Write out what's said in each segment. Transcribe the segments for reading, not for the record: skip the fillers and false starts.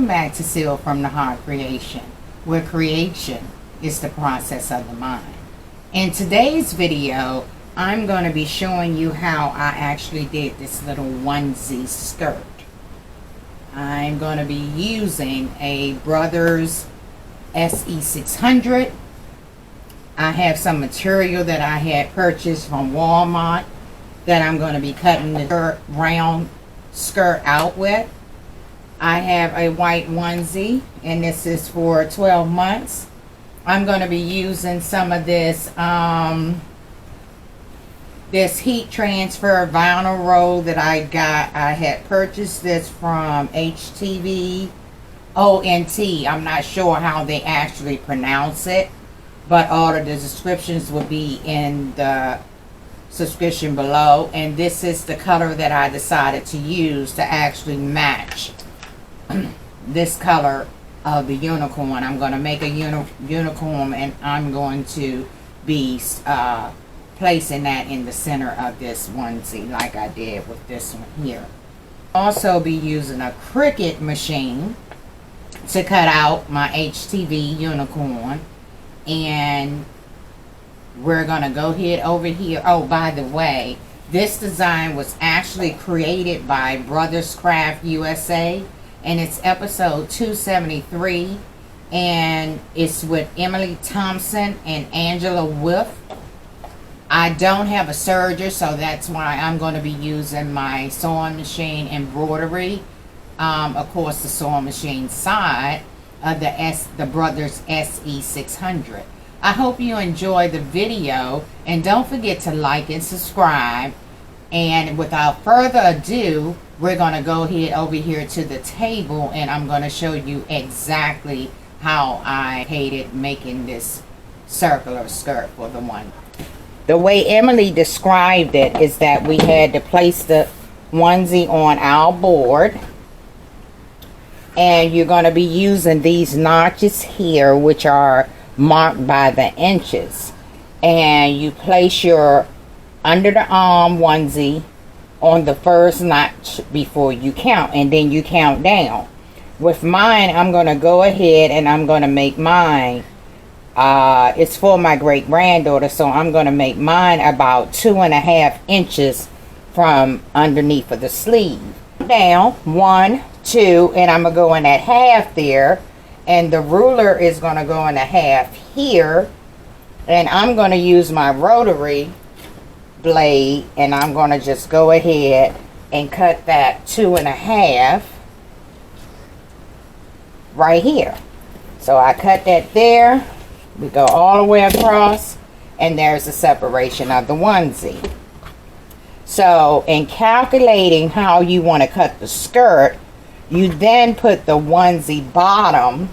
Welcome back to Seal from the Heart Creation, where creation is the process of the mind. In today's video, I'm going to be showing you how I actually did this little onesie skirt. I'm going to be using a Brothers SE600. I have some material that I had purchased from Walmart that I'm going to be cutting the round skirt out with. I have a white onesie, and this is for 12 months. I'm going to be using some of this this heat transfer vinyl roll that I got. I had purchased this from HTV RONT. I'm not sure how they actually pronounce it, but all of the descriptions will be in the subscription below. And this is the color that I decided to use to actually match this color of the unicorn. I'm going to make a unicorn, and I'm going to be placing that in the center of this onesie like I did with this one here. Also be using a Cricut machine to cut out my HTV unicorn, and we're going to go ahead over here. Oh, by the way, this design was actually created by Brothers Craft USA, and it's episode 273, and it's with Emily Thompson and Angela Whiff. I don't have a serger, so that's why I'm going to be using my sewing machine Embroidery. Of course, the sewing machine side of the Brothers SE600. I hope you enjoy the video, and don't forget to like and subscribe. And without further ado, we're going to go ahead over here to the table, and I'm going to show you exactly how I hated making this circular skirt for the one. The way Emily described it is that we had to place the onesie on our board, and you're going to be using these notches here, which are marked by the inches, and you place your under the arm onesie on the first notch before you count, and then you count down. With mine, I'm going to go ahead and I'm going to make mine, it's for my great granddaughter, so I'm going to make mine about 2.5 inches from underneath of the sleeve. Down 1, 2, and I'm going to go in at half there, and the ruler is going to go in a half here, and I'm going to use my rotary blade, and I'm going to just go ahead and cut that 2.5 right here. So I cut that there, we go all the way across, and there's a separation of the onesie. So in calculating how you want to cut the skirt, you then put the onesie bottom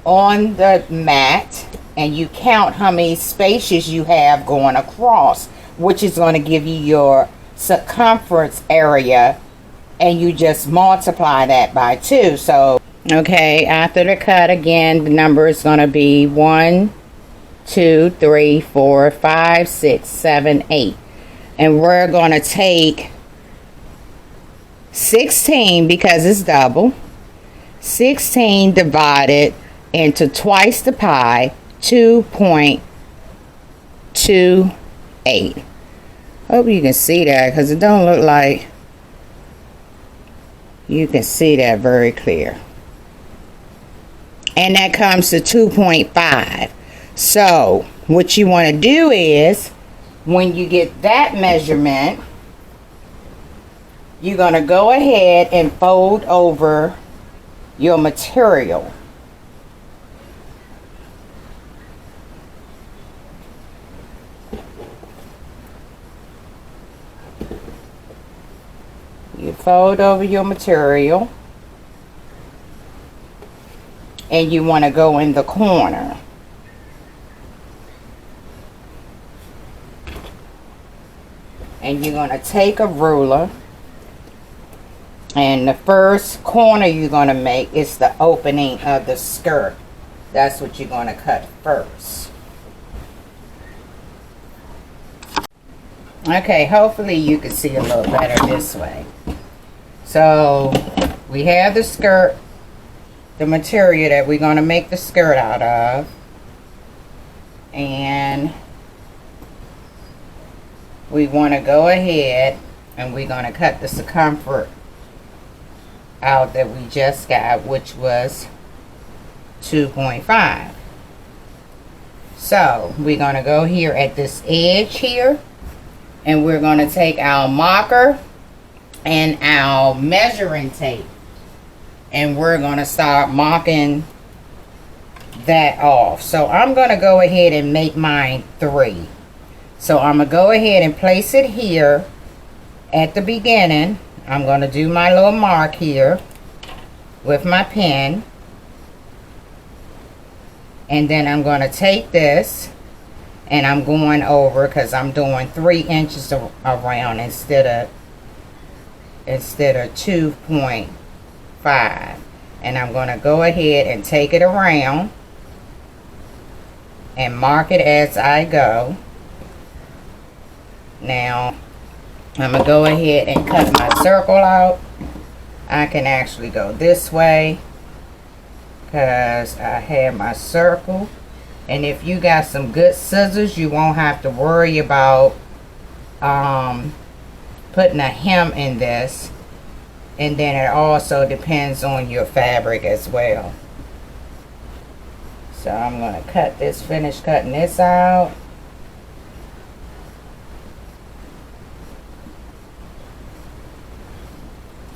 on the mat, and you count how many spaces you have going across, which is going to give you your circumference area, and you just multiply that by 2. So okay, after the cut, again, the number is going to be 1, 2, 3, 4, 5, 6, 7, 8, and we're going to take 16, because it's double, 16 divided into twice the pi, 2.28. Hope you can see that, because it don't look like you can see that very clear. And that comes to 2.5. So what you want to do is, when you get that measurement, you're going to go ahead and fold over your material. You fold over your material, and you want to go in the corner. And you're going to take a ruler, and the first corner you're going to make is the opening of the skirt. That's what you're going to cut first. Okay, hopefully you can see a little better this way. So we have the skirt, the material that we're going to make the skirt out of, and we want to go ahead and we're going to cut the circumference out that we just got, which was 2.5. So we're going to go here at this edge here, and we're going to take our marker and our measuring tape, and we're going to start marking that off. So I'm going to go ahead and make mine 3. So I'm going to go ahead and place it here at the beginning. I'm going to do my little mark here with my pen, and then I'm going to take this and I'm going over, because I'm doing 3 inches around instead of 2.5, and I'm going to go ahead and take it around and mark it as I go. Now I'm going to go ahead and cut my circle out. I can actually go this way because I have my circle. And if you got some good scissors, you won't have to worry about putting a hem in this. And then it also depends on your fabric as well. So I'm going to finish cutting this out.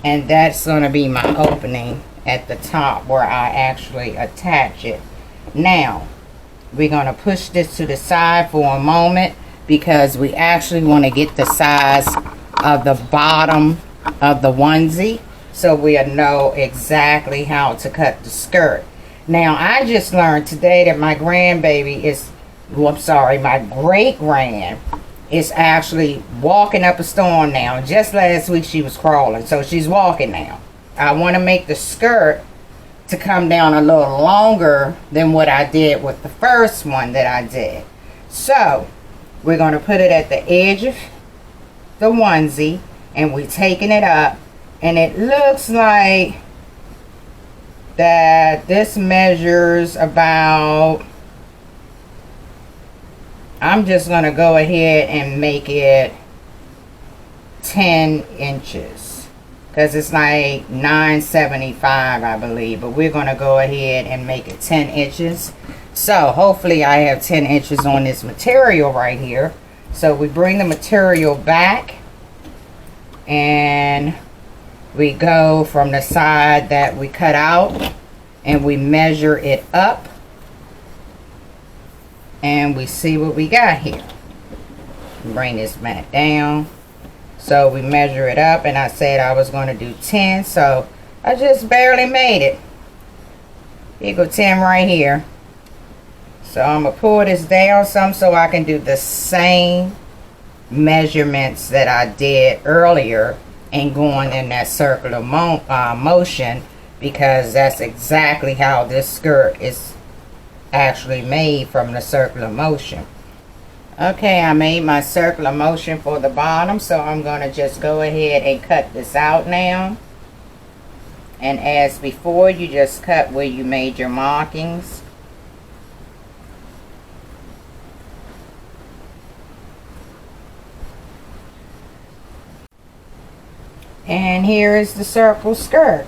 And that's going to be my opening at the top where I actually attach it. Now, we're going to push this to the side for a moment, because we actually want to get the size of the bottom of the onesie, so we'll know exactly how to cut the skirt. Now, I just learned today that my grandbaby is, well, I'm sorry, my great-grand is actually walking up a storm now. Just last week she was crawling, so she's walking now. I want to make the skirt to come down a little longer than what I did with the first one that I did. So we're going to put it at the edge of the onesie, and we're taking it up, and it looks like that this measures about, I'm just going to go ahead and make it 10 inches, because it's like 9.75, I believe, but we're going to go ahead and make it 10 inches. So hopefully I have 10 inches on this material right here. So we bring the material back, and we go from the side that we cut out, and we measure it up, and we see what we got here. Bring this back down. So we measure it up, and I said I was going to do 10, so I just barely made it. Here go 10 right here. So I'm going to pull this down some so I can do the same measurements that I did earlier and going in that circular motion, because that's exactly how this skirt is actually made, from the circular motion. Okay, I made my circular motion for the bottom, so I'm going to just go ahead and cut this out now. And as before, you just cut where you made your markings. And here is the circle skirt.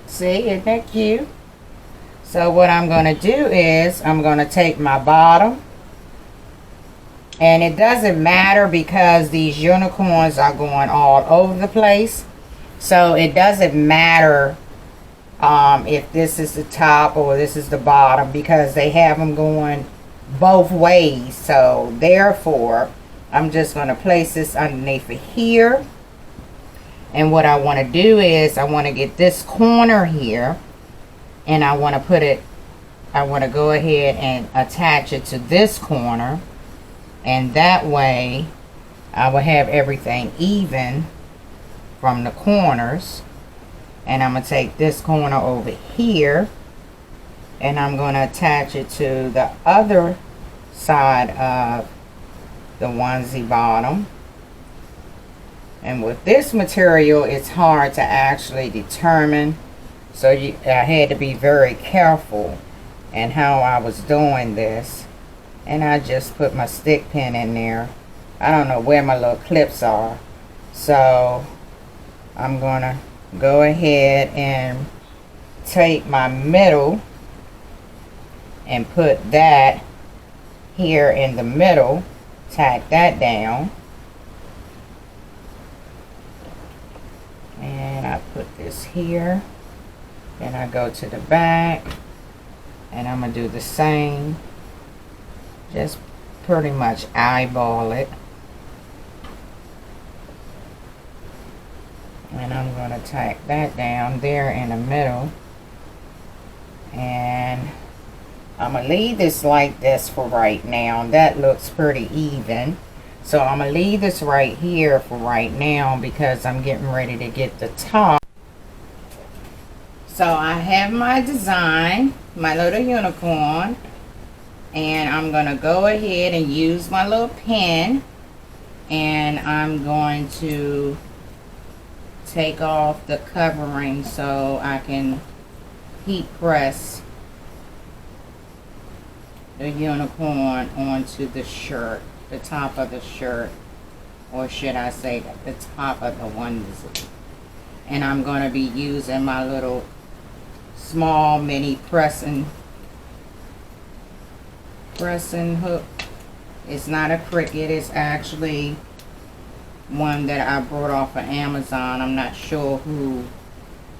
See, isn't that cute? So what I'm going to do is I'm going to take my bottom, and it doesn't matter because these unicorns are going all over the place. So it doesn't matter if this is the top or this is the bottom, because they have them going both ways. So therefore, I'm just going to place this underneath it here. And what I want to do is I want to get this corner here, and I want to put it, I want to go ahead and attach it to this corner, and that way I will have everything even from the corners. And I'm going to take this corner over here, and I'm going to attach it to the other side of the onesie bottom. And with this material, it's hard to actually determine. So I had to be very careful in how I was doing this. And I just put my stick pin in there. I don't know where my little clips are. So I'm going to go ahead and take my middle and put that here in the middle. Tack that down. And I put this here. Then I go to the back. And I'm going to do the same. Just pretty much eyeball it. And I'm going to tack that down there in the middle. And I'm going to leave this like this for right now. That looks pretty even. So I'm going to leave this right here for right now because I'm getting ready to get the top. So I have my design, my little unicorn. And I'm going to go ahead and use my little pen. And I'm going to take off the covering so I can heat press the unicorn onto the shirt, the top of the shirt, or should I say the top of the onesie. And I'm going to be using my little small mini pressing hook. It's not a Cricut, it's actually one that I brought off of Amazon. I'm not sure who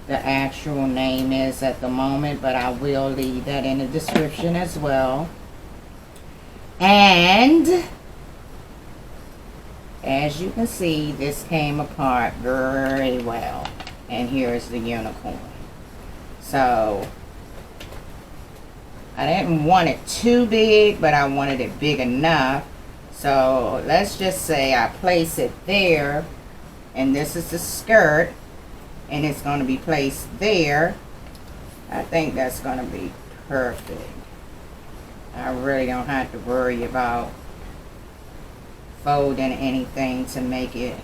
the actual name is at the moment, but I will leave that in the description as well. And as you can see, this came apart very well. And here's the unicorn. So I didn't want it too big, but I wanted it big enough. So let's just say I place it there, and this is the skirt, and it's going to be placed there. I think that's going to be perfect. I really don't have to worry about folding anything to make it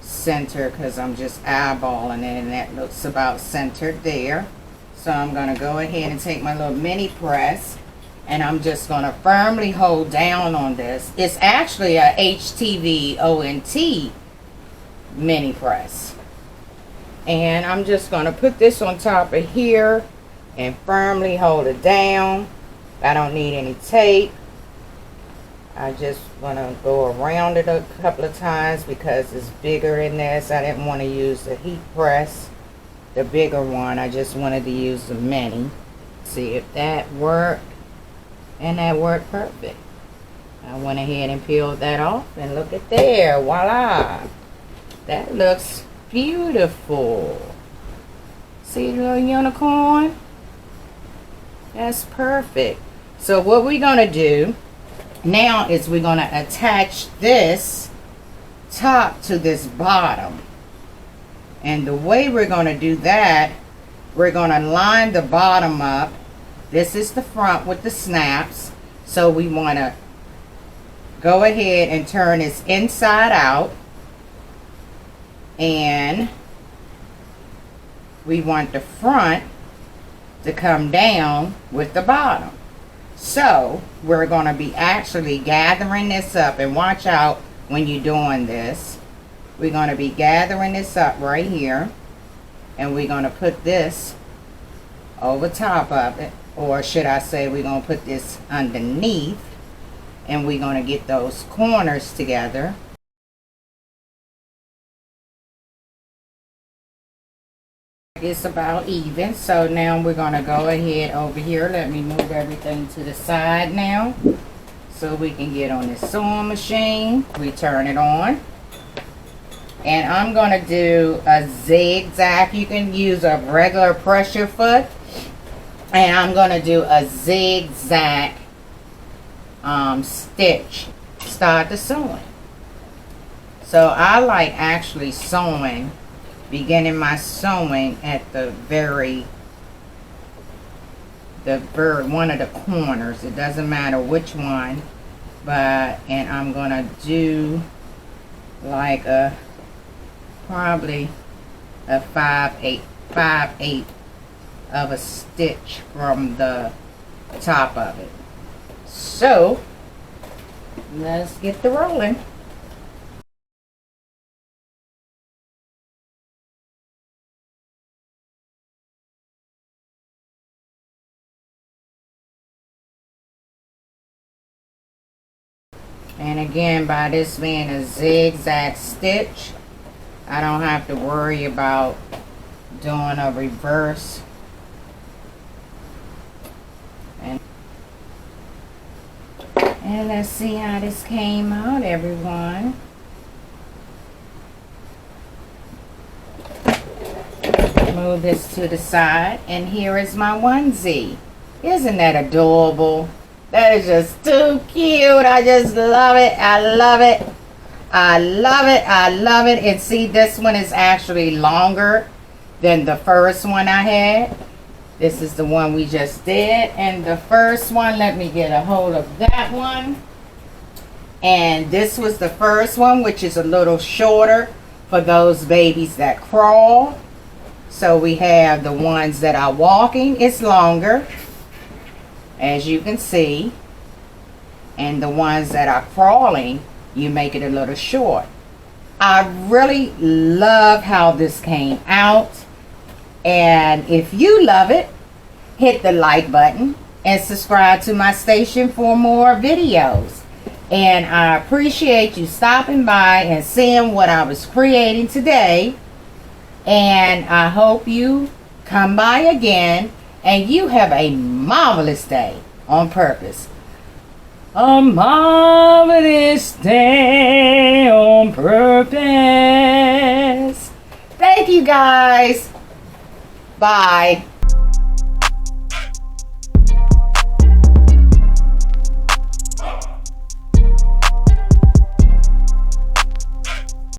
center, because I'm just eyeballing it, and that looks about centered there. So I'm going to go ahead and take my little mini press, and I'm just going to firmly hold down on this. It's actually a HTV RONT mini press. And I'm just going to put this on top of here and firmly hold it down. I don't need any tape. I just want to go around it a couple of times because it's bigger in this. I didn't want to use the heat press, the bigger one. I just wanted to use the mini. See if that worked. And that worked perfect. I went ahead and peeled that off, and look at there. Voila. That looks beautiful. See the little unicorn? That's perfect. So what we're going to do now is we're going to attach this top to this bottom. And the way we're going to do that, we're going to line the bottom up. This is the front with the snaps. So we want to go ahead and turn this inside out. And we want the front to come down with the bottom. So we're going to be actually gathering this up, and watch out when you're doing this. We're going to be gathering this up right here, and we're going to put this over top of it, or should I say we're going to put this underneath, and we're going to get those corners together. It's about even. So now we're going to go ahead over here. Let me move everything to the side now so we can get on this sewing machine. We turn it on, and I'm going to do a zigzag. You can use a regular pressure foot, and I'm going to do a zigzag stitch. Start the sewing. So I like actually sewing, beginning my sewing at the very one of the corners. It doesn't matter which one, and I'm gonna do like probably a 5/8 of a stitch from the top of it. So let's get the rolling. And again, by this being a zigzag stitch, I don't have to worry about doing a reverse. And let's see how this came out, everyone. Move this to the side, and here is my onesie. Isn't that adorable? That is just too cute. I just love it. I love it. I love it. I love it. And see, this one is actually longer than the first one I had. This is the one we just did. And the first one, let me get a hold of that one. And this was the first one, which is a little shorter for those babies that crawl. So we have the ones that are walking. It's longer, as you can see. And the ones that are crawling, you make it a little short. I really love how this came out. And if you love it, hit the like button and subscribe to my station for more videos. And I appreciate you stopping by and seeing what I was creating today. And I hope you come by again and you have a marvelous day on purpose. A marvelous day on purpose. Thank you guys. Bye.